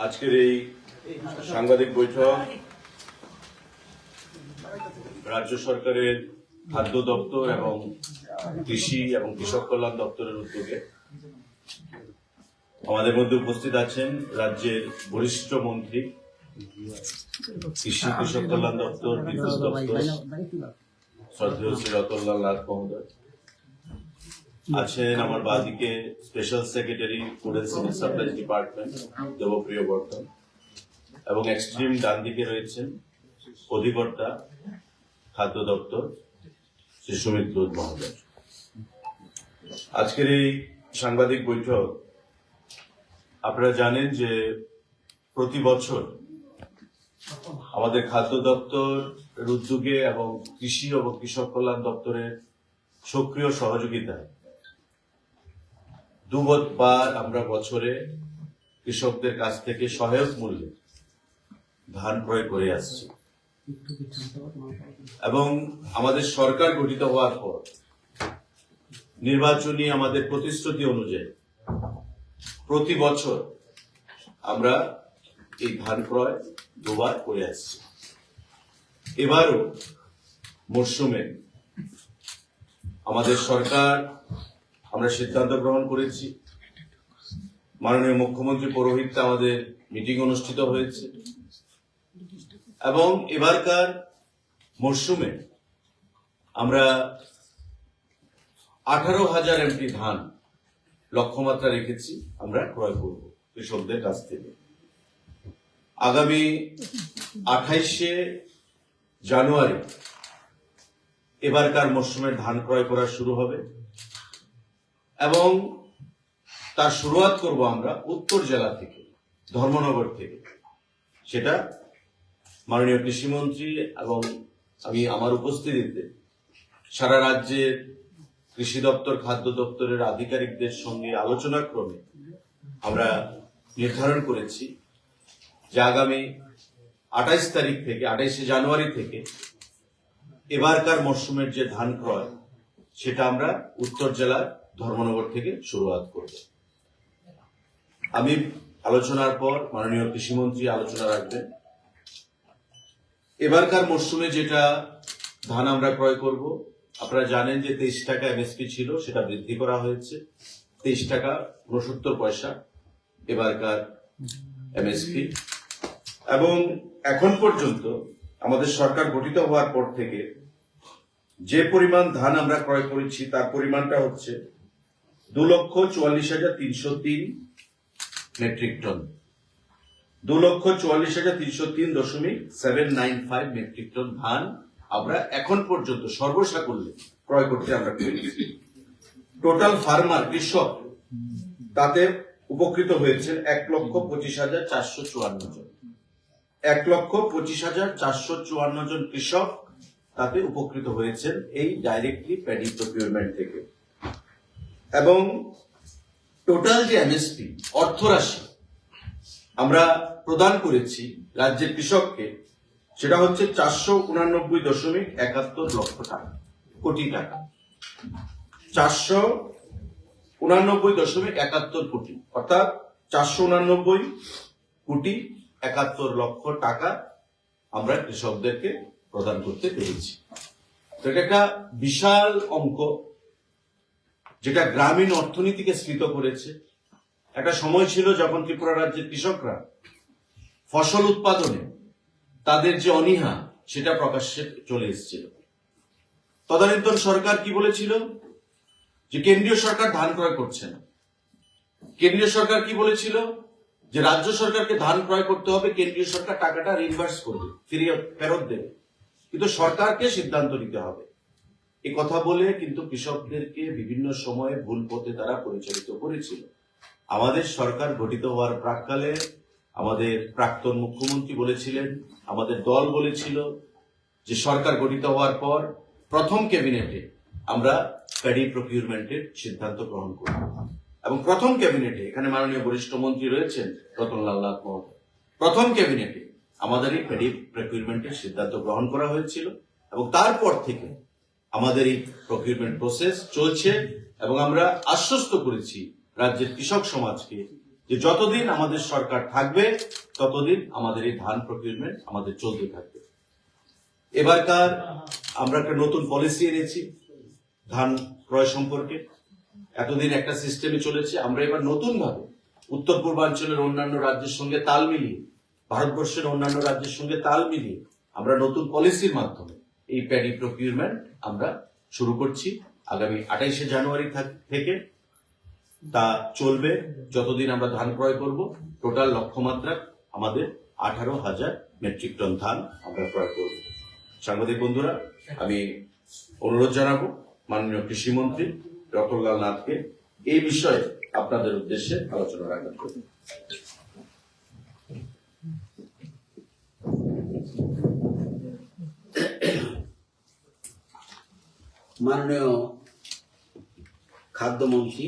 আজকের এই সাংবাদিক বৈঠক রাজ্য সরকারের খাদ্য দপ্তর এবং কৃষি এবং কৃষক কল্যাণ দপ্তরের উদ্যোগে আমাদের মধ্যে উপস্থিত আছেন রাজ্যের বরিষ্ঠ মন্ত্রী, কৃষি কৃষক কল্যাণ দপ্তর, বিদ্যুৎ দপ্তর শ্রদ্ধেয় শ্রী রতনলাল নাথ মহোদয় আছেন। আমার বাদিকে special secretary food and civil supplies department Debapriya Bardhan, এবং এক্সট্রিম ডান দিকে রয়েছেন অধিকর্তা খাদ্য দপ্তর শ্রী সুমিত লোধ মহোদয়। আজকের এই সাংবাদিক বৈঠক আপনারা জানেন যে প্রতি বছর আমাদের খাদ্য দপ্তরের উদ্যোগে এবং কৃষি এবং কৃষক কল্যাণ দপ্তরের সক্রিয় সহযোগিতায় দুবার আমরা বছরে কৃষকদের কাছ থেকে সহায়ক মূল্যে ধান ক্রয় করে আসছি, এবং আমাদের সরকার গঠিত হওয়ার পর নির্বাচনী আমাদের প্রতিশ্রুতি অনুযায়ী প্রতি বছর আমরা এই ধান ক্রয় দুবার করে আসছি। এবারও মরশুমে আমাদের সরকার আমরা সিদ্ধান্ত গ্রহণ করেছি, মাননীয় মুখ্যমন্ত্রী পৌরোহিত্যে আমাদের মিটিং অনুষ্ঠিত হয়েছে, এবং এবারকার মরশুমে আমরা 18,000 এমটি ধান লক্ষ্যমাত্রা রেখেছি আমরা ক্রয় করব কৃষকদের কাছ থেকে। আগামী 28শে জানুয়ারি এবারকার মরশুমের ধান ক্রয় করা শুরু হবে, এবং তার শুরুয়াত করব আমরা উত্তর জেলা থেকে, ধর্মনগর থেকে। সেটা মাননীয় কৃষিমন্ত্রী এবং আমি আমার উপস্থিতিতে সারা রাজ্যের কৃষি দপ্তর, খাদ্য দপ্তরের আধিকারিকদের সঙ্গে আলোচনা ক্রমে আমরা নির্ধারণ করেছি যে আগামী 28শে জানুয়ারি থেকে এবারকার মরশুমের যে ধান ক্রয় সেটা আমরা উত্তর জেলার ধর্মনগর থেকে শুরুয়াত করব। আমি আলোচনার পর মাননীয় কৃষিমন্ত্রী আলোচনা রাখবেন। এবারকার মরশুমে যেটা ধান আমরা ক্রয় করব, আপনারা জানেন যে 23 টাকা এমএসপি ছিল, সেটা বৃদ্ধি করা হয়েছে 23 টাকা 69 পয়সা এবারকার এমএসপি। এবং এখন পর্যন্ত আমাদের সরকার গঠিত হওয়ার পর থেকে যে পরিমাণ ধান আমরা ক্রয় করেছি তার পরিমাণটা হচ্ছে 2,44,303 মেট্রিক টন। 2,44,303.795 মেট্রিক টন ধান আমরা এখন পর্যন্ত সর্বসাকুল্যে ক্রয় করতে আমরা পেরেছি। টোটাল ফার্মার কৃষক তাতে উপকৃত হয়েছেন 1,25,454 জন। 1,25,454 জন কৃষক তাতে উপকৃত হয়েছেন এই ডাইরেক্টলি প্যাডি প্রকিউরমেন্ট থেকে। এবং টোটাল যে এমএসপি অর্থরাশি আমরা প্রদান করেছি রাজ্যের কৃষককে, সেটা হচ্ছে 489.71 লক্ষ টাকা, কোটি টাকা। 489.71 কোটি, অর্থাৎ 489,71 লক্ষ টাকা আমরা কৃষকদেরকে প্রদান করতে পেরেছি। এটা একটা বিশাল অঙ্ক, যেটা গ্রামীণ অর্থনীতিকে স্ফীত করেছে। একটা সময় ছিল যখন ত্রিপুরা রাজ্যের কৃষকরা ফসল উৎপাদনে তাদের যে অনীহা সেটা প্রকাশ্যে চলে এসেছিল। তদানীন্তন সরকার কি বলেছিল যে কেন্দ্রীয় সরকার ধান ক্রয় করছে না। কেন্দ্রীয় সরকার কি বলেছিল যে রাজ্য সরকারকে ধান ক্রয় করতে হবে, কেন্দ্রীয় সরকার টাকাটা রিইম্বার্স করবে, ফেরত দেবে, কিন্তু সরকারকে সিদ্ধান্ত নিতে হবে। এই কথা বলে কিন্তু কৃষকদেরকে বিভিন্ন সময়ে ভুল পথে তারা পরিচালিত করেছিল। আমাদের সরকার গঠিত হওয়ার প্রাক্কালে আমাদের প্রাক্তন মুখ্যমন্ত্রী বলেছিলেন, আমাদের দল বলেছিল যে সরকার গঠিত হওয়ার পর প্রথম ক্যাবিনেটে আমরা প্যাডি প্রকিউরমেন্টের সিদ্ধান্ত গ্রহণ করব, এবং প্রথম ক্যাবিনেটে এখানে মাননীয় বরিষ্ঠ মন্ত্রী রয়েছেন রতনলাল নাথ মহোদয়, প্রথম ক্যাবিনেটে আমাদের এই প্যাডি প্রকিউরমেন্টের সিদ্ধান্ত গ্রহণ করা হয়েছিল, এবং তারপর থেকে আমাদের এই প্রকিউরমেন্ট প্রসেস চলছে। এবং আমরা আশ্বস্ত করেছি রাজ্যের কৃষক সমাজকে যে যতদিন আমাদের সরকার থাকবে ততদিন আমাদের এই ধান প্রকিউরমেন্ট আমাদের চলতে থাকবে। এবারকার আমরা একটা নতুন পলিসি এনেছি ধান ক্রয় সম্পর্কে। এতদিন একটা সিস্টেমে চলেছে, আমরা এবার নতুন ভাবে উত্তর পূর্বাঞ্চলের অন্যান্য রাজ্যের সঙ্গে তাল মিলিয়ে, ভারতবর্ষের অন্যান্য রাজ্যের সঙ্গে তাল মিলিয়ে আমরা নতুন পলিসির মাধ্যমে এই প্যাডি প্রকিউরমেন্ট আমরা শুরু করছি আগামী 28শে জানুয়ারি থেকে। তা চলবে যতদিন আমরা ধান ক্রয় করব। টোটাল লক্ষ্যমাত্রা আমাদের 18,000 মেট্রিক টন ধান আমরা ক্রয় করব। সাংবাদিক বন্ধুরা, আমি অনুরোধ জানাবো মাননীয় কৃষিমন্ত্রী রতনলাল নাথকে এই বিষয়ে আপনাদের উদ্দেশ্যে আলোচনা রাখার জন্য। মাননীয় খাদ্যমন্ত্রী,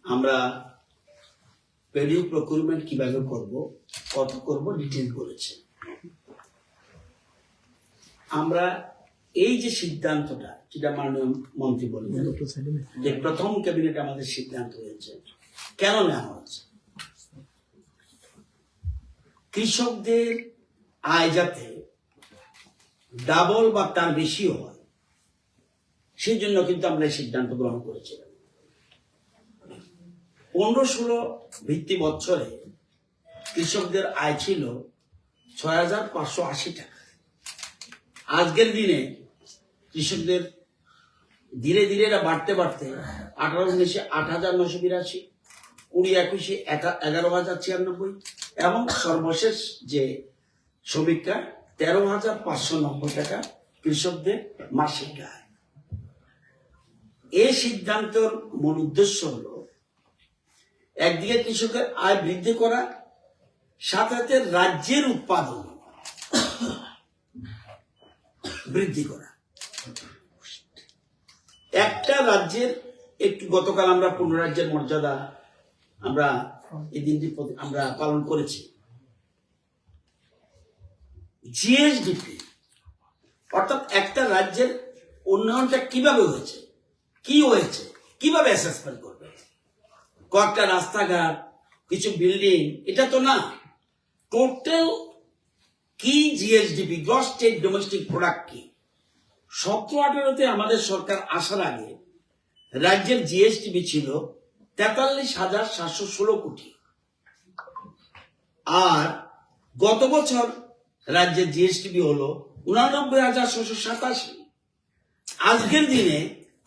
আমরা প্যাডি প্রকিউরমেন্ট কিভাবে করব, কত করব ডিটেইল করেছে। আমরা এই যে সিদ্ধান্তটা, যেটা মাননীয় মন্ত্রী বললেন যে প্রথম ক্যাবিনেট আমাদের সিদ্ধান্ত হয়েছে, কেন নেওয়া হয়েছে? কৃষকদের আয় যাতে ডাবল বা তার বেশিও হয়, সেই জন্য কিন্তু আমরা এই সিদ্ধান্ত গ্রহণ করেছিলাম। 15-16 ভিত্তি বছরে কৃষকদের আয় ছিল 6,580 টাকা। আজকের দিনে কৃষকদের ধীরে ধীরে এটা বাড়তে বাড়তে 18-19-এ 8,982, 20-21-এ 11,096 এবং সর্বশেষ যে সমীক্ষা 13,590 টাকা কৃষকদের মাসিক আয়। এই সিদ্ধান্তের মূল উদ্দেশ্য হলো একদিকে কৃষকের আয় বৃদ্ধি করা, সাথে সাথে রাজ্যের উৎপাদন বৃদ্ধি করা। একটা রাজ্যের একটু, গতকাল আমরা 15 রাজ্যের মর্যাদা আমরা এই দিনটি আমরা পালন করেছি। জিএসডিপি অর্থাৎ একটা রাজ্যের উন্নয়নটা কিভাবে হয়েছে, কি হয়েছে, কিভাবে অ্যাসেসমেন্ট করবে? কয়েকটা রাস্তাঘাট, কিছু বিল্ডিং, এটা তো না। টোটাল কি GSDP, gross state domestic product কি? 17-18-তে আমাদের সরকার আসার আগে রাজ্যের জিএসডিপি ছিল 43,716 কোটি, আর গত বছর রাজ্যের জিএসডিপি হলো 89,687। আজকের দিনে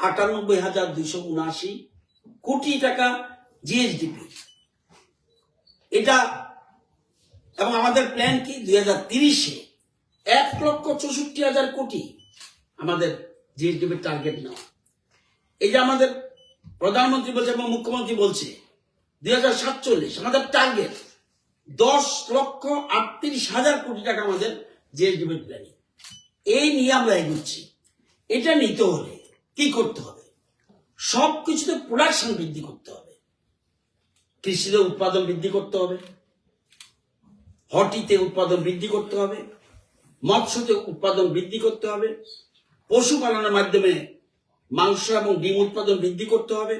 98,279 কোটি টাকা জিএসডিপি। এটা, এবং আমাদের প্ল্যান কি 2030-এ 1,64,000 কোটি আমাদের জিএসডিপির টার্গেট নেওয়া। এই যে আমাদের প্রধানমন্ত্রী বলছে এবং মুখ্যমন্ত্রী বলছে 2047 আমাদের টার্গেট 10,38,000 কোটি টাকা আমাদের জিএসডিপির প্ল্যানিং। এই নিয়ে আমরা এগোচ্ছি। এটা নিতে হলে কি করতে হবে? সবকিছুতে প্রোডাকশন বৃদ্ধি করতে হবে। কৃষিতে উৎপাদন বৃদ্ধি করতে হবে, হর্টিতে উৎপাদন বৃদ্ধি করতে হবে, মৎস্যতে উৎপাদন বৃদ্ধি করতে হবে, পশুপালনের মাধ্যমে মাংস এবং ডিম উৎপাদন বৃদ্ধি করতে হবে,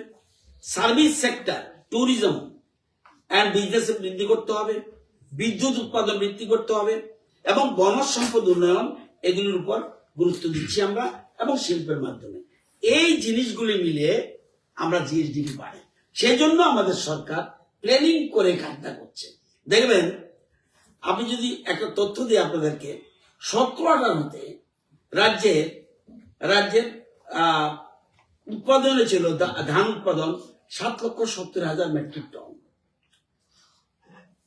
service sector, tourism and business বৃদ্ধি করতে হবে, বিদ্যুৎ উৎপাদন বৃদ্ধি করতে হবে এবং বনজ সম্পদ উন্নয়ন, এগুলির উপর গুরুত্ব দিচ্ছি আমরা এবং শিল্পের মাধ্যমে। এই জিনিসগুলি মিলে আমরা জিএসডিপি পাই। সেই জন্য আমাদের সরকার প্ল্যানিং করে কাজটা করছে। দেখবেন, আপনি যদি একটা তথ্য দিই আপনাদেরকে, 17-18-তে রাজ্যের উৎপাদনে ছিল ধান উৎপাদন 7,70,000 মেট্রিক টন।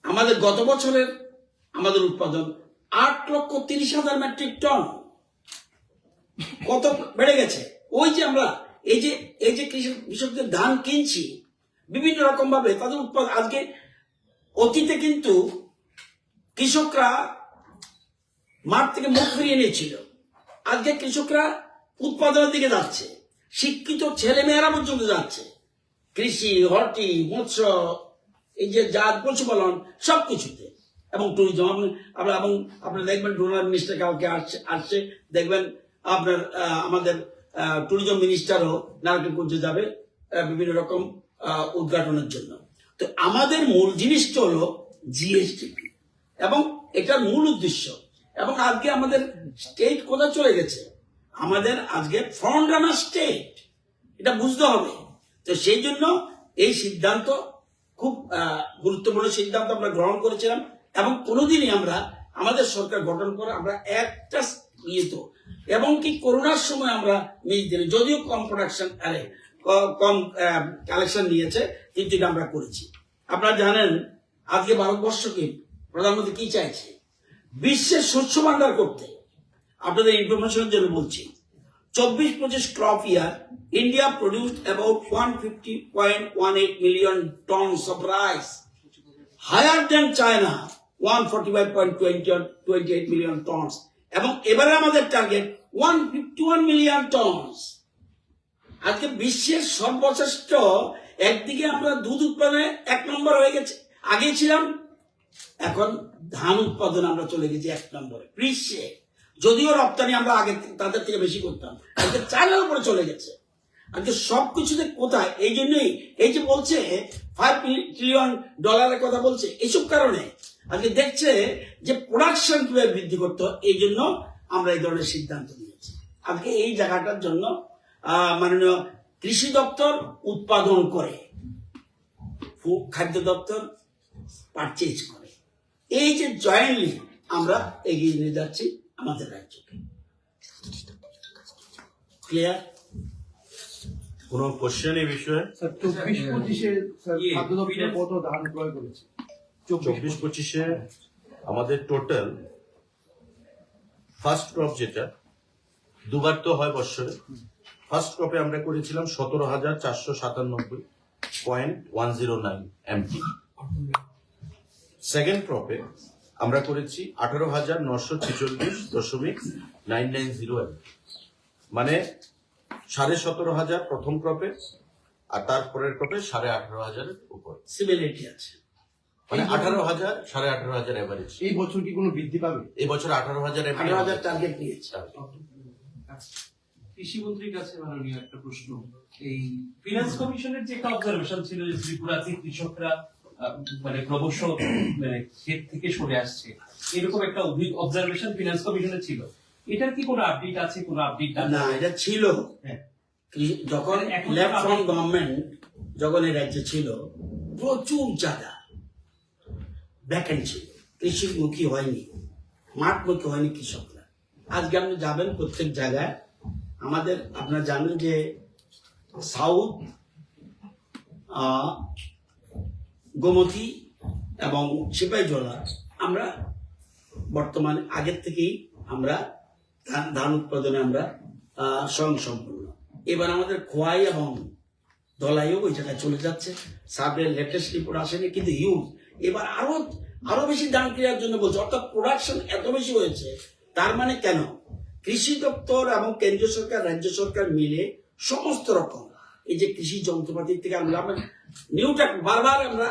আমাদের গত বছরের আমাদের উৎপাদন 8,30,000 মেট্রিক টন। কত বেড়ে গেছে! ওই যে আমরা এই যে কৃষকদের ধান কিনছি বিভিন্ন রকম ভাবে, তাদের উৎপাদন। আজকে অতীতে কিন্তু কৃষকরা মাঠ থেকে মুখ ফিরিয়ে নিয়েছিল, আজকে কৃষকরা উৎপাদনের দিকে যাচ্ছে, শিক্ষিত ছেলে মেয়েরা পর্যন্ত যাচ্ছে কৃষি, হর্টি, মৎস্য, এই যে জাত, পশুপালন, সবকিছুতে, এবং ট্যুরিজম। এবং আপনারা দেখবেন ডোনার মিনিস্টার কাউকে আসছে দেখবেন, আপনার আমাদের ট্যুরিজম মিনিস্টারও নারকেলগঞ্জে যাবে বিভিন্ন রকম উদ্ঘাটনের জন্য। তো আমাদের মূল জিনিসটা হলো জিএসডিপি এবং এটার মূল উদ্দেশ্য। এবং আজকে আমাদের স্টেট কোথায় চলে গেছে, আমাদের আজকে ফ্রন্ট রানার স্টেট, এটা বুঝতে হবে। তো সেই জন্য এই সিদ্ধান্ত খুব গুরুত্বপূর্ণ সিদ্ধান্ত আমরা গ্রহণ করেছিলাম এবং কোনোদিনই আমরা আমাদের সরকার গঠন করে আমরা একটা তো এবং কি করোনার সময় আমরা মিলতে যদিও কম প্রোডাকশন কম কালেকশন নিয়েছে, কিন্তু এটা আমরা করেছি। আপনারা জানেন আজকে ভারতবর্ষকে প্রধানমন্ত্রী কি চাইছে, বিশ্বের শস্য ভান্ডার করতে। আপনাদের ইনফরমেশনের জন্য বলছি, 24-25 crop year, India produced about 150.18 million tons of rice, higher than China, 145.28 million tons. এবং এবারে আমাদের টার্গেট 151 মিলিয়ন টনস। আজকে বিশ্বের সর্বশ্রেষ্ঠ, একদিকে আমরা দুধ উৎপাদনে 1 নম্বর হয়ে গেছে, আগে ছিলাম, এখন ধান উৎপাদনে আমরা চলে গেছি 1 নম্বরে বিশ্বে। যদিও রপ্তানি আমরা আগে তাদের থেকে বেশি করতাম, আজকে চায়নার উপরে চলে গেছে। আজকে সবকিছুতে কোথায়, এই জন্যই এই যে বলছে $5 ট্রিলিয়ন কথা বলছে, এইসব কারণে আজকে দেখছে যে প্রোডাকশন কিভাবে বৃদ্ধি করতে হয়, এই জন্য আমরা এই ধরনের সিদ্ধান্ত নিয়েছি। আজকে এই জায়গাটার জন্য মাননীয় কৃষি দপ্তর উৎপাদন করে, খাদ্য দপ্তর পারচেজ করে। এই যে জয়েন্টলি আমরা এগিয়ে নিয়ে যাচ্ছি আমাদের রাজ্যকে। ক্লিয়ার? কোনো কোশ্চেন এই বিষয়ে? স্যার 24-25 খাদ্য দপ্তর কত ধান ক্রয় করেছে? 24-25 আমাদের টোটাল ফার্স্ট ক্রপ, যেটা দুবার তো হয় বছরে, ফার্স্ট ক্রপে আমরা করেছিলাম 17,497.109 MT। সেকেন্ড ক্রপে আমরা করেছি 18,946.990 MT, মানে 17,500 প্রথম ক্রপে আর তারপরের ক্রপে 18,500 উপর, সিমিলারিটি আছে, মানে 18,000 18,500 এভারেজ। এই বছর কি কোনো বৃদ্ধি পাবে? এই বছর 18,000 18,000 টার্গেট নিয়েছে। কৃষিমন্ত্রীর কাছে মাননীয় একটা প্রশ্ন, এই ফিনান্স কমিশনের যে একটা অবজারভেশন ছিল যে ত্রিপুরাতে কৃষকরা মানে ক্রমশ মানে ক্ষেত থেকে সরে আসছে, এরকম একটা অবজারভেশন ফিনান্স কমিশনের ছিল। এটার কি কোনো আপডেট আছে? কোনো আপডেট না, এটা ছিল হ্যাঁ। যখন এখন লেফট ফ্রন্ট গভর্নমেন্ট যখন এই রাজ্যে ছিল, প্রচুর জায়গা ভ্যাকেন্ট ছিল, কৃষিমুখী হয়নি, মাঠমুখী হয়নি কৃষকরা। আজকে আপনি যাবেন প্রত্যেক জায়গায়, আমাদের আপনারা জানেন যে সাউথ গোমতী এবং সিপাহীজলা আমরা বর্তমানে আগের থেকেই আমরা ধান উৎপাদনে আমরা স্বয়ংসম্পূর্ণ। এবার আমাদের খোয়াই এবং ধলাইও ওই জায়গায় চলে যাচ্ছে। সার্ভের লেটেস্ট রিপোর্ট আসেনি, কিন্তু হিউজ এবার আরো বেশি ধান কেনার জন্য বলছে, অর্থাৎ প্রোডাকশন এত বেশি হয়েছে। তার মানে কেন, কৃষি দপ্তর এবং কেন্দ্রীয় সরকার রাজ্য সরকার মিলে সমস্ত রকম এই যে কৃষি যন্ত্রপাতি থেকে আমরা নিউ বারবার আমরা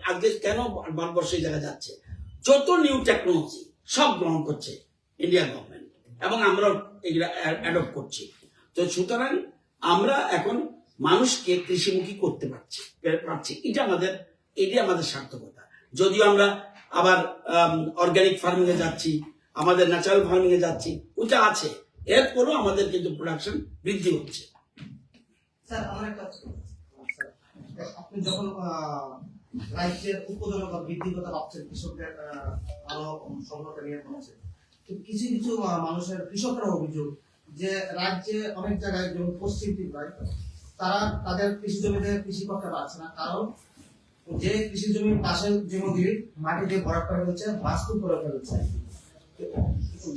আজকে কেন ভারতবর্ষ এই জায়গায় যাচ্ছে, যত নিউ টেকনোলজি সব গ্রহণ করছে ইন্ডিয়ান গভর্নমেন্ট এবং আমরা এগুলা অ্যাডপ্ট করছি। তো সুতরাং আমরা এখন মানুষকে কৃষিমুখী করতে পারছি, এটি আমাদের সার্থকতা। যদিও আমরা আবার অর্গানিক ফার্মিং এ যাচ্ছি, আমাদের ন্যাচারাল ফার্মিং এ যাচ্ছি, ওটা আছে, এরপরও আমাদের কিন্তু প্রোডাকশন বৃদ্ধি হচ্ছে। স্যার আমার একটা আপনি যখন রাজ্যের উৎপাদনতা বৃদ্ধির কথা ভাবছেন, কৃষকদের আরো সফলতা নিয়ে ভাবছেন, তো কিছু কিছু মানুষের কৃষকরা অভিযোগ যে রাজ্যে অনেক জায়গায় যেমন পশ্চিম ত্রিপুরায় তারা তাদের কৃষি জমিতে কৃষি করতে পারছে না, কারণ যে কৃষি জমির পাশে জমিগুলি মাটি দিয়ে ভরাট করা হচ্ছে, বাস্তু করে ফেলছে,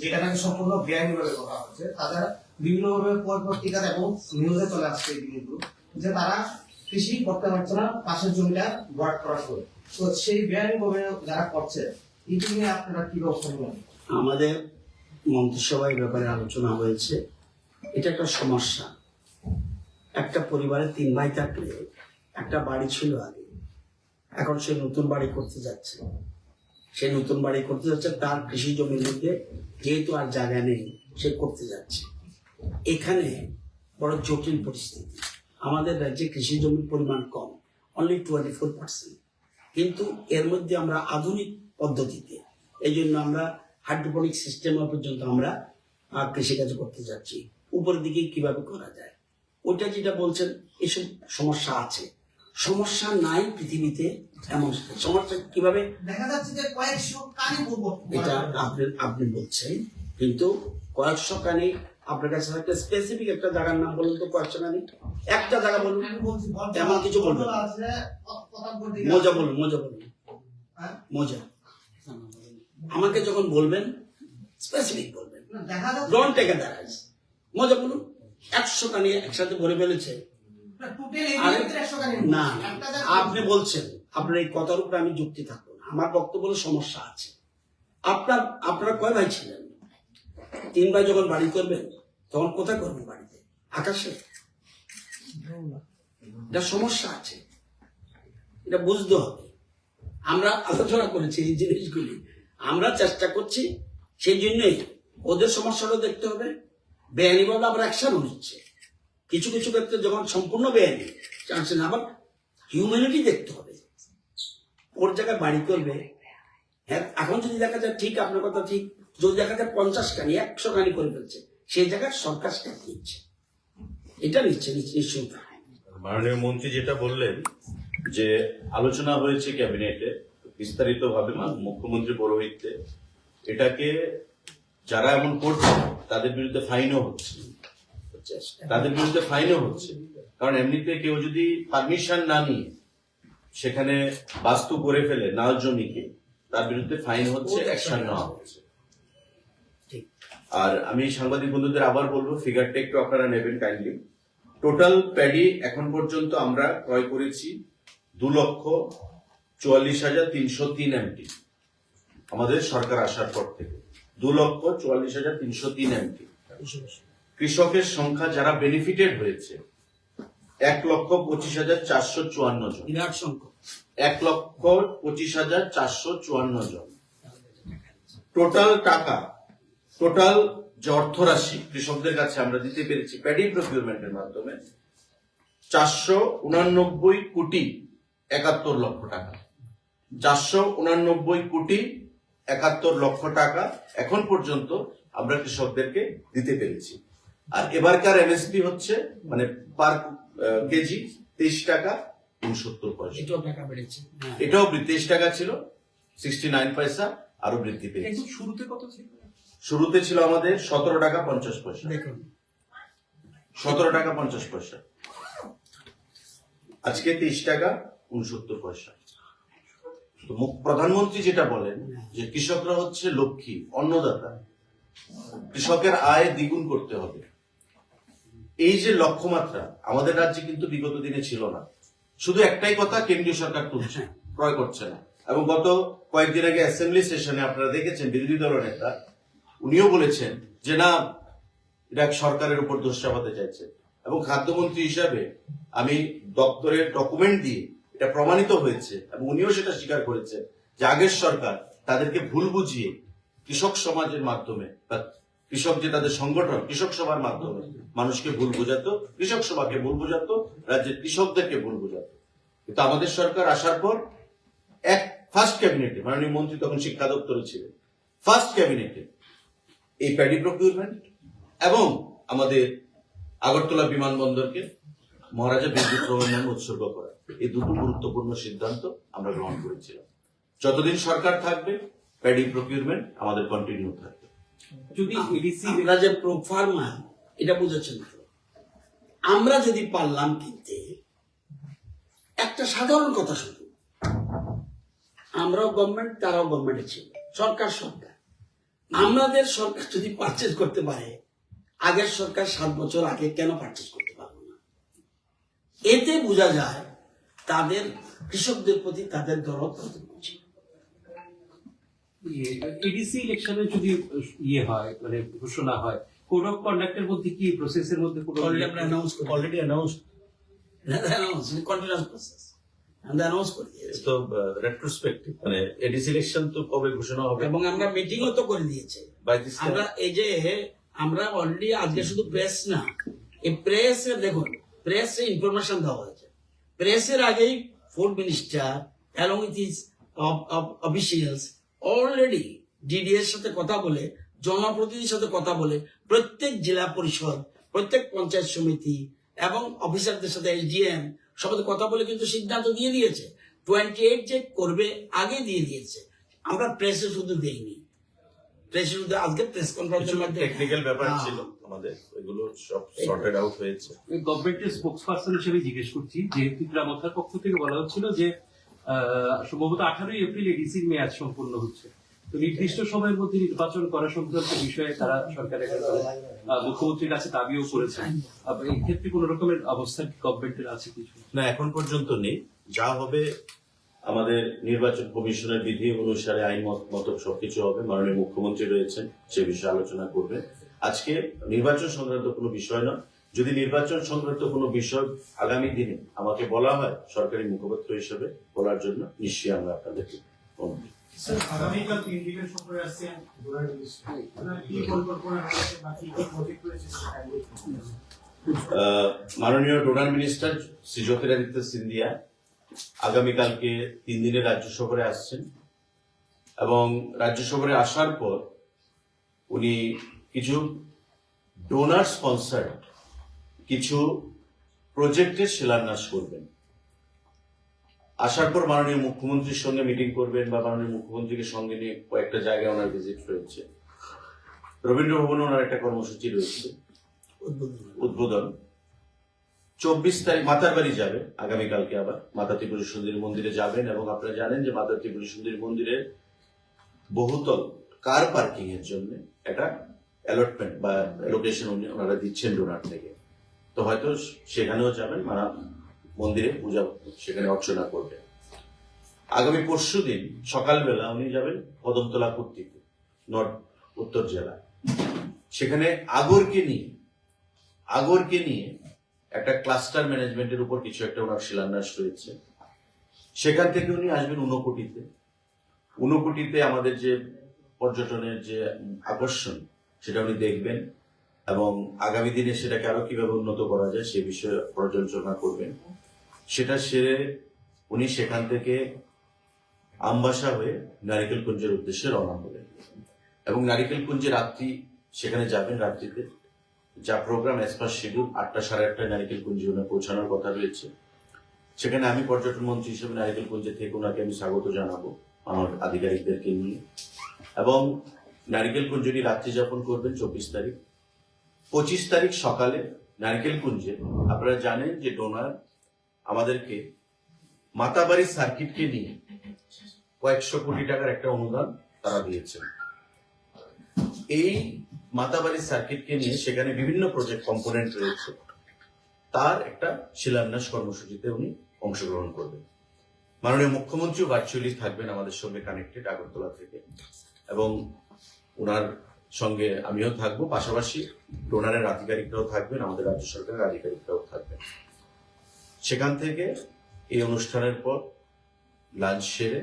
যেটা নাকি সম্পূর্ণ বেআইনিভাবে করা হচ্ছে। তাদের বিভিন্নভাবে পত্রিকা এবং নিউজে চলে আসছে এই জিনিসগুলো যে তারা কৃষি করতে পারছে না, পাশের জমিটা ভরাট করার পরে। তো সেই বেআইনিভাবে যারা করছে, এটা নিয়ে আপনারা কি ব্যবস্থা নেবেন? আমাদের মন্ত্রিসভায় ব্যাপারে আলোচনা হয়েছে। এটা একটা সমস্যা। একটা পরিবারে 3 ভাই থাকলে একটা বাড়ি ছিল আগে, এখন সে নতুন বাড়ি করতে যাচ্ছে। তার কৃষি জমির মধ্যে যেহেতু আর জায়গা নেই, সে করতে যাচ্ছে। এখানে বড় জটিল পরিস্থিতি। আমাদের রাজ্যে কৃষি জমির পরিমাণ কম, অনলি 24%। কিন্তু এর মধ্যে আমরা আধুনিক পদ্ধতিতে, এই জন্য আমরা হাইড্রোপনিক সিস্টেম পর্যন্ত আমরা কৃষিকাজ করতে যাচ্ছি। উপরের দিকে কিভাবে করা যায়, ওটা যেটা বলছেন, এসব সমস্যা আছে। সমস্যা নাই পৃথিবীতে, এমন সমস্যা কিভাবে দেখা যাচ্ছে যে কয়েকশো কানি এটা আপনি বলছেন, কিন্তু কয়েকশো কানি আপনার কাছে একটা স্পেসিফিক একটা জায়গার নাম বলুন তো, কয়েকশো কানি একটা জায়গা বলুন, আমি বলছি এমন কিছু বলবেন। আছে প্রতাপগড় দিকে মজা বলুন, মজা বলুন, হ্যাঁ? মজা। আমাকে যখন বলবেন স্পেসিফিক বলবেন, না, দেখা যাচ্ছে ডোন্ট টেক এ দ্যারাইজ। মজা বলুন, 100 কানি একসাথে ভরে ফেলেছে। টোটাল আরে, এরিয়াতে 100 কানি না, একটা জায়গা আপনি বলছেন, আপনার এই কথার উপরে আমি যুক্তি থাকবো না। আমার বক্তব্য হলো সমস্যা আছে। আপনারা কয় ভাই ছিলেন? 3 ভাই যখন বাড়ি করবেন তখন কোথায় করবেন? বাড়িতে, আকাশে? এটা সমস্যা আছে, এটা বুঝতে হবে। আমরা আলোচনা করেছি এই জিনিসগুলি, আমরা চেষ্টা করছি, সেই জন্যই ওদের সমস্যাটা দেখতে হবে। বেআইনিভাবে আমরা অ্যাকশনও নিচ্ছে, কিছু কিছু ক্ষেত্রে যখন সম্পূর্ণ বেআইনি চান্স না, আবার হিউম্যানিটি দেখতে হবে। ওর জায়গায় বাড়ি করবে, হ্যাঁ, এখন যদি দেখা যায়, ঠিক আপনার কথা ঠিক, যদি দেখা যায় 50 কানি 100 কানি করে ফেলছে, সেই জায়গায় সরকার স্টেপ নিচ্ছে, এটা নিচ্ছে নিশ্চয়ই। মাননীয় মন্ত্রী যেটা বললেন যে আলোচনা হয়েছে ক্যাবিনেটে বিস্তারিতভাবে মুখ্যমন্ত্রী পৌরোহিত্যে, এটাকে যারা এমন করছে তাদের বিরুদ্ধে ফাইনও হচ্ছে, কারণ এমনিতে কেউ যদি পারমিশন না নিয়ে সেখানে বাস্তু করে ফেলে নাল জমিকে, তার বিরুদ্ধে ফাইন হচ্ছে, অ্যাকশন নেওয়া হচ্ছে। আর আমি সাংবাদিক বন্ধুদের আবার বলবো, ফিগারটা একটু আপনারা নেবেন কাইন্ডলি। টোটাল প্যাডি এখন পর্যন্ত আমরা ক্রয় করেছি 2,44,303 MT। আমাদের সরকার আসার পর থেকে 2,44,303 MT। কৃষকের সংখ্যা যারা বেনিফিটেড হয়েছে 1,25,454 জন। বিরাট সংখ্যক, 1,25,454 জন। টোটাল টাকা, টোটাল যে অর্থরাশি কৃষকদের কাছে আমরা দিতে পেরেছি প্যাডি প্রকিউরমেন্টের মাধ্যমে 489 কোটি 71 লক্ষ টাকা। 489 কোটি 71 লক্ষ টাকা এখন পর্যন্ত আমরা কৃষকদেরকে দিতে পেরেছি। আর এবারকার এমএসপি হচ্ছে মানে পার কেজি 23 টাকা 69 পয়সা। এটাও টাকা বেড়েছে, হ্যাঁ। এটাও 23 টাকা ছিল, 69 পয়সা আরো বৃদ্ধি পেয়েছে। একদম শুরুতে কত ছিল? শুরুতে ছিল আমাদের 17 টাকা 50 পয়সা। দেখুন, 17 টাকা 50 পয়সা, আজকে 23 টাকা 69 পয়সা। তো প্রধানমন্ত্রী যেটা বলেন যে কৃষকরা হচ্ছে লক্ষ্মী, অন্নদাতা, কৃষকের আয় দ্বিগুণ করতে হবে, এই যে লক্ষ্যমাত্রা আমাদের রাজ্যে কিন্তু বিগত দিনে ছিল না। শুধু একটাই কথা, কেন্দ্রীয় সরকার তুলছে, ক্রয় করছে না। এবং গত কয়েকদিন আগে অ্যাসেম্বলি সেশনে আপনারা দেখেছেন বিরোধী দলের নেতা উনিও বলেছেন যে না, এটা সরকারের উপর দোষ চাপাতে চাইছে। এবং খাদ্যমন্ত্রী হিসাবে আমি দপ্তরের ডকুমেন্ট দিয়ে এটা প্রমাণিত হয়েছে এবং উনিও সেটা স্বীকার করেছেন যে আগের সরকার তাদেরকে ভুল বুঝিয়ে কৃষক সমাজের মাধ্যমে বা কৃষক যে তাদের সংগঠন কৃষক সভার মাধ্যমে মানুষকে ভুল বোঝাতো, কৃষক সভাকে ভুল বোঝাতো, রাজ্যের কৃষকদেরকে ভুল বোঝাতো। কিন্তু আমাদের সরকার আসার পর ফার্স্ট ক্যাবিনেটে, মাননীয় মন্ত্রী তখন শিক্ষা দপ্তরে ছিলেন, ফার্স্ট ক্যাবিনেটে এই প্যাডি প্রকিউরমেন্ট এবং আমাদের আগরতলা বিমানবন্দরকে মহারাজা বিদ্যুৎ প্রভুর নামে উৎসর্গ করা, এই দুটো গুরুত্বপূর্ণ সিদ্ধান্ত আমরা গ্রহণ করেছিলাম। যতদিন সরকার থাকবে প্যাডি প্রকিউরমেন্ট আমাদের কন্টিনিউ থাকবে। যদি এডিসি আমরা যে প্রোফার্মা, এটা বুঝেছেন তো, আমরা যদি পারলাম কিনতে, একটা সাধারণ কথা শুধু, আমরাও গভর্নমেন্ট, তারাও গভর্নমেন্টে ছিল, সরকার। আমাদের সরকার যদি পারচেজ করতে পারে, আগের সরকার 7 বছর আগে কেন পারচেজ করতে পারলো না? এতে বোঝা যায় তাদের কৃষকদের প্রতি তাদের দরদ কতটুকু ছিল। এডিসি ইলেকশনে যদি ইয়ে হয়, মানে ঘোষণা হয়, কোড অফ কন্ডাক্টের মধ্যে কি প্রসেসের মধ্যে কোনো অলরেডি অ্যানাউন্স কন্টিনিউয়াস প্রসেস আমরা অ্যানাউন্স করে দিয়েছি, তো রেট্রোস্পেক্টিভ মানে এডিসি ইলেকশন তো কবে ঘোষণা হবে এবং আমরা মিটিংও তো করে দিয়েছি। বাই দিস আমরা এই যে আমরা অলরেডি আজকে শুধু প্রেস না, এই প্রেসে দেখুন, প্রেসে ইনফরমেশন দেওয়া হয়েছে, প্রেসের আগেই food minister along with his officials already ডিডিএর সাথে কথা বলে, জনপ্রতিনিধির সাথে কথা বলে, প্রত্যেক জেলা পরিষদ, প্রত্যেক পঞ্চায়েত সমিতি এবং অফিসারদের সাথে এসডিএম সবাই কথা বলে কিন্তু সিদ্ধান্ত দিয়ে দিয়েছে। 28 যে করবে আগে দিয়ে দিয়েছে। আমরা প্রেসে শুধু দেইনি, প্রেসে শুধু আজকে প্রেস কনফারেন্সের মধ্যে টেকনিক্যাল ব্যাপার ছিল আমাদের, ওইগুলো সব সর্টেড আউট হয়েছে। গভর্নমেন্টের স্পোকসপারসন হিসেবে জিজ্ঞেস করছি, যে ত্রিপুরা মথার পক্ষ থেকে বলা হচ্ছিল যে সম্ভবত 18 এপ্রিল এডিসির মেয়াদ সম্পূর্ণ হচ্ছে, তো নির্দিষ্ট সময়ের মধ্যে নির্বাচন করা সংক্রান্ত বিষয়ে তারা সরকারের কাছে মুখ্যমন্ত্রীর কাছে দাবিও করেছেন। এই ক্ষেত্রে কোন রকমের অবস্থা কি গভর্নমেন্টের আছে কিছু? না, এখন পর্যন্ত নেই। যা হবে আমাদের নির্বাচন কমিশনের বিধি অনুসারে আইন মতো সবকিছু হবে। মাননীয় মুখ্যমন্ত্রী রয়েছেন, সে বিষয়ে আলোচনা করবে। আজকে নির্বাচন সংক্রান্ত কোনো বিষয় না। যদি নির্বাচন সংক্রান্ত কোনো বিষয় আগামী দিনে আমাকে বলা হয় সরকারি মুখপাত্র হিসেবে বলার জন্য, নিশ্চয়ই আমরা আপনাদেরকে অনুরোধ। স্যার, আগামীকাল 3 দিনের সফরে আসছেন ডোনার মিনিস্টার, কি পরিকল্পনা রয়েছে বা কি প্রজেক্ট রয়েছে সেটা? মাননীয় ডোনার মিনিস্টার শ্রী জ্যোতিরাদিত্য সিন্ধিয়া আগামীকালকে 3 দিনের রাজ্য সফরে আসছেন এবং রাজ্য সফরে আসার পর উনি কিছু ডোনার স্পন্সার্ড কিছু প্রজেক্টের শিলান্যাস করবেন। আসার পর মাননীয় মুখ্যমন্ত্রীর সঙ্গে মিটিং করবেন বা মাননীয় মুখ্যমন্ত্রীকে সঙ্গে নিয়ে কয়েকটা জায়গায় ওনার ভিজিট রয়েছে। রবীন্দ্র ভবনে ওনার একটা কর্মসূচি রয়েছে উদ্বোধন। 24 তারিখ মাতারবাড়ি যাবে আগামীকালকে, আবার মাতা ত্রিপুরা সুন্দরী মন্দিরে যাবেন এবং আপনারা জানেন যে মাতা ত্রিপুরা সুন্দরী মন্দিরের বহুতল কার পার্কিং এর জন্য একটা অ্যালটমেন্ট বা অ্যালোকেশন ওনারা দিচ্ছেন ডোনার থেকে। তো হয়তো সেখানেও যাবেন, মন্দিরে পূজা সেখানে অর্চনা করবেন। আগামী পরশুদিন সকালবেলা উনি যাবেন কদমতলা কুর্তিতে, উত্তর জেলা। সেখানে আগরকে নিয়ে একটা ক্লাস্টার ম্যানেজমেন্টের উপর কিছু একটা ওনার শিলান্যাস রয়েছে। সেখান থেকে উনি আসবেন ঊনকোটিতে আমাদের যে পর্যটনের যে আকর্ষণ সেটা উনি দেখবেন এবং আগামী দিনে সেটাকে আরো কিভাবে উন্নত করা যায় সে বিষয়ে পর্যালোচনা করবেন। সেটা সেরে উনি সেখান থেকে আমবাসা হয়ে নারিকেলকুঞ্জের উদ্দেশ্যে রওনা হবেন এবং নারিকেলকুঞ্জে রাত্রি সেখানে যাবেন। রাত্রিতে যা প্রোগ্রাম অ্যাজ পার শিডিউল 8টা সাড়ে 8টায় নারিকেলকুঞ্জে ওনার পৌঁছানোর কথা রয়েছে। সেখানে আমি পর্যটন মন্ত্রী হিসেবে নারিকেলকুঞ্জে থেকে ওনাকে আমি স্বাগত জানাবো আমার আধিকারিকদেরকে নিয়ে এবং নারিকেলকুঞ্জ উনি রাত্রি যাপন করবেন 24 তারিখ। 25 তারিখ সকালে নারিকেলকুঞ্জে আপনারা জানেন যে ডোনার আমাদেরকে মাতাবাড়ি সার্কিটকে নিয়ে কয়েকশো কোটি টাকার একটা অনুদান তারা দিয়েছেন। এই মাতাবাড়ি সার্কিটকে নিয়ে সেখানে বিভিন্ন প্রজেক্ট কম্পোনেন্ট রয়েছে, তার একটা শিলান্যাস কর্মসূচিতে উনি অংশগ্রহণ করবেন। মাননীয় মুখ্যমন্ত্রীও ভার্চুয়ালি থাকবেন আমাদের সঙ্গে কানেক্টেড আগরতলা থেকে এবং ওনার সঙ্গে আমিও থাকবো, পাশাপাশি ডোনারের আধিকারিকরাও থাকবেন, আমাদের রাজ্য সরকারের আধিকারিকরাও থাকবেন। সেখান থেকে এই অনুষ্ঠানের পর লাঞ্চ সেরে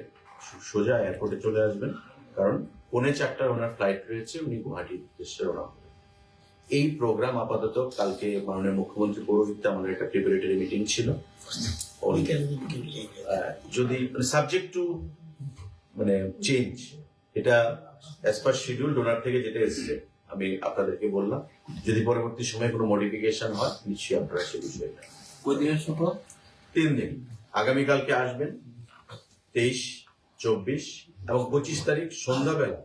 সোজা এয়ারপোর্টে চলে আসবেন, কারণ 3:45 ওনার ফ্লাইট রয়েছে, উনি গুয়াহাটির উদ্দেশ্যে রওনা হবেন। এই প্রোগ্রাম আপাতত কালকে মাননীয় মুখ্যমন্ত্রী পৌরহিত্যে আমাদের একটা প্রিপারেটরি মিটিং ছিল। যদি সাবজেক্ট টু চেঞ্জ, এটা অ্যাজ পার শিডিউল ডোনার থেকে যেটা এসছে আমি আপনাদেরকে বললাম, যদি পরবর্তী সময়ে কোনো মডিফিকেশন হয় নিশ্চয়ই আপনারা সে বিষয়টা। ওই দিনের সফর 3 দিন, আগামীকালকে আসবেন 23, 24 এবং 25 তারিখ সন্ধ্যাবেলা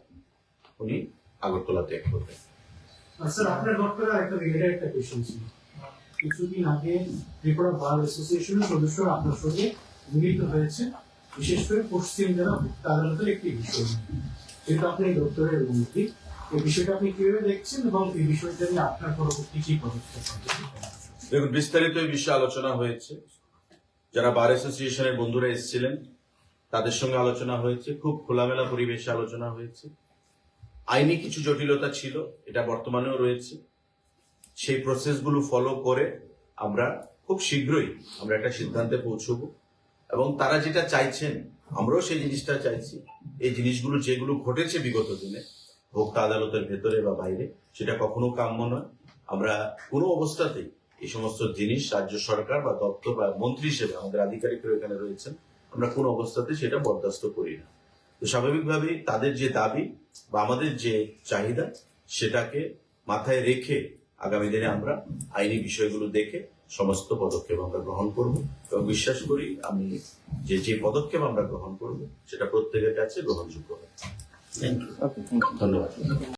উনি আগরতলা ত্যাগ করবেন। স্যার, আপনার বক্তব্যে একটা রিলেটেড একটা কোশ্চেন ছিল। কিছুদিন আগে ত্রিপুরা বার অ্যাসোসিয়েশনের সদস্যরা আপনার সঙ্গে মিলিত হয়েছে, বিশেষ করে পশ্চিম জেলা ভোক্তা আদালতের একটি বিষয় নিয়ে। যেহেতু আপনি ডক্টরের মন্ত্রী, এই বিষয়টা আপনি কিভাবে দেখছেন এবং এই বিষয়টা নিয়ে আপনার পরবর্তী কি পদক্ষেপ? দেখুন, বিস্তারিত এই বিষয়ে আলোচনা হয়েছে। যারা বার অ্যাসোসিয়েশনের বন্ধুরা এসেছিলেন তাদের সঙ্গে আলোচনা হয়েছে, খুব খোলামেলা পরিবেশে আলোচনা হয়েছে। আইনি কিছু জটিলতা ছিল, এটা বর্তমানেও রয়েছে। সেই প্রসেসগুলো ফলো করে আমরা খুব শীঘ্রই আমরা একটা সিদ্ধান্তে পৌঁছবো এবং তারা যেটা চাইছেন আমরাও সেই জিনিসটা চাইছি। এই জিনিসগুলো যেগুলো ঘটেছে বিগত দিনে ভোক্তা আদালতের ভেতরে বা বাইরে, সেটা কখনো কাম্য নয়। আমরা কোনো অবস্থাতেই এই সমস্ত জিনিস রাজ্য সরকার বা দপ্তর বা মন্ত্রী হিসেবে আমাদের আধিকারিকরা এখানে রয়েছেন, আমরা কোন অবস্থাতে সেটা বরদাস্ত করি না। তো স্বাভাবিকভাবেই তাদের যে দাবি বা আমাদের যে চাহিদা সেটাকে মাথায় রেখে আগামী দিনে আমরা আইনি বিষয়গুলো দেখে সমস্ত পদক্ষেপ আমরা গ্রহণ করব এবং বিশ্বাস করি আমি যে পদক্ষেপ আমরা গ্রহণ করব সেটা প্রত্যেকের কাছে গ্রহণযোগ্য হবে। Thank you. ধন্যবাদ।